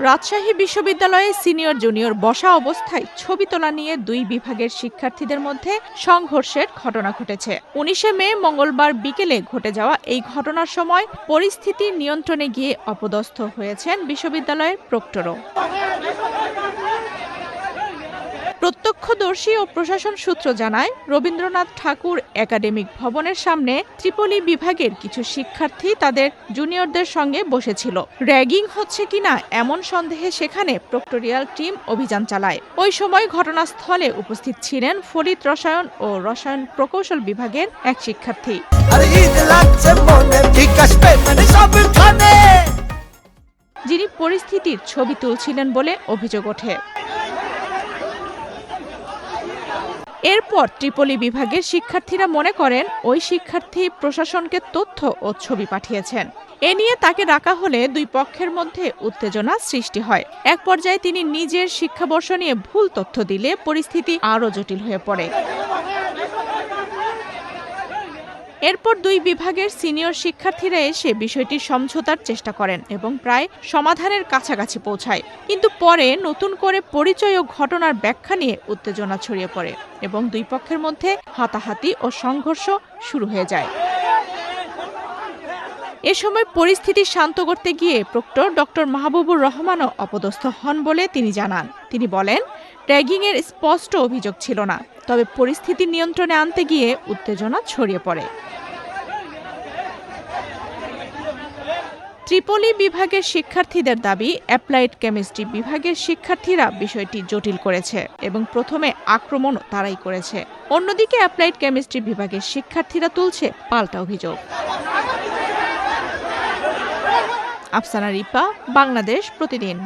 রাজশাহী বিশ্ববিদ্যালয়ে senior junior বসা অবস্থায় ছবি তোলা নিয়ে দুই বিভাগের শিক্ষার্থীদের মধ্যে সংঘর্ষের ঘটনা ঘটেছে। ১৯ মে মঙ্গলবার বিকেলে ঘটে যাওয়া এই ঘটনার সময় পরিস্থিতি নিয়ন্ত্রণে গিয়ে অপদস্থ হয়েছেন বিশ্ববিদ্যালয়ের প্রক্টরও। প্রত্যক্ষদর্শী ও প্রশাসন সূত্র জানায়, রবীন্দ্রনাথ ঠাকুর একাডেমিক ভবনের সামনে ত্রিপলি বিভাগের কিছু শিক্ষার্থী তাদের জুনিয়রদের সঙ্গে বসেছিল। র্যাগিং হচ্ছে কিনা এমন সন্দেহে সেখানে প্রক্টোরিয়াল টিম অভিযান চালায়। ওই সময় ঘটনাস্থলে উপস্থিত ছিলেন ফলিত রসায়ন ও রসায়ন প্রকৌশল বিভাগের এক শিক্ষার্থী। যিনি পরিস্থিতির ছবি তুলছিলেন বলে অভিযোগ ওঠে। এরপর ত্রিপলি বিভাগের শিক্ষার্থীরা মনে করেন ওই শিক্ষার্থী প্রশাসনকে তথ্য ও ছবি পাঠিয়েছেন। এ নিয়ে তাকে ডাকা হলে দুই পক্ষের মধ্যে উত্তেজনা সৃষ্টি হয়। এক পর্যায়ে তিনি নিজের শিক্ষাবর্ষ নিয়ে ভুল তথ্য দিলে পরিস্থিতি আরও জটিল হয়ে পড়ে। এরপর দুই বিভাগের সিনিয়র শিক্ষার্থীরা এসে বিষয়টি সমঝোতার চেষ্টা করেন এবং প্রায় সমাধানের কাছাকাছি পৌঁছায়। কিন্তু পরে নতুন করে পরিচয় ও ঘটনার ব্যাখ্যা নিয়ে উত্তেজনা ছড়িয়ে পড়ে এবং দুই পক্ষের মধ্যে হাতাহাতি ও সংঘর্ষ শুরু হয়ে যায়। এ সময় পরিস্থিতি শান্ত করতে গিয়ে প্রক্টর ডক্টর মাহবুবুর রহমানও অপদস্থ হন বলে তিনি জানান। তিনি বলেন, র্যাগিংয়ের স্পষ্ট অভিযোগ ছিল না, তবে পরিস্থিতি নিয়ন্ত্রণে আনতে গিয়ে উত্তেজনা ছড়িয়ে পড়ে। ত্রিপলি বিভাগের শিক্ষার্থীদের দাবি, অ্যাপ্লাইড কেমিস্ট্রি বিভাগের শিক্ষার্থীরা বিষয়টি জটিল করেছে এবং প্রথমে আক্রমণ তারাই করেছে। অন্যদিকে অ্যাপ্লাইড কেমিস্ট্রি বিভাগের শিক্ষার্থীরা তুলছে পাল্টা অভিযোগ। আফসানা রিপা, বাংলাদেশ প্রতিদিন।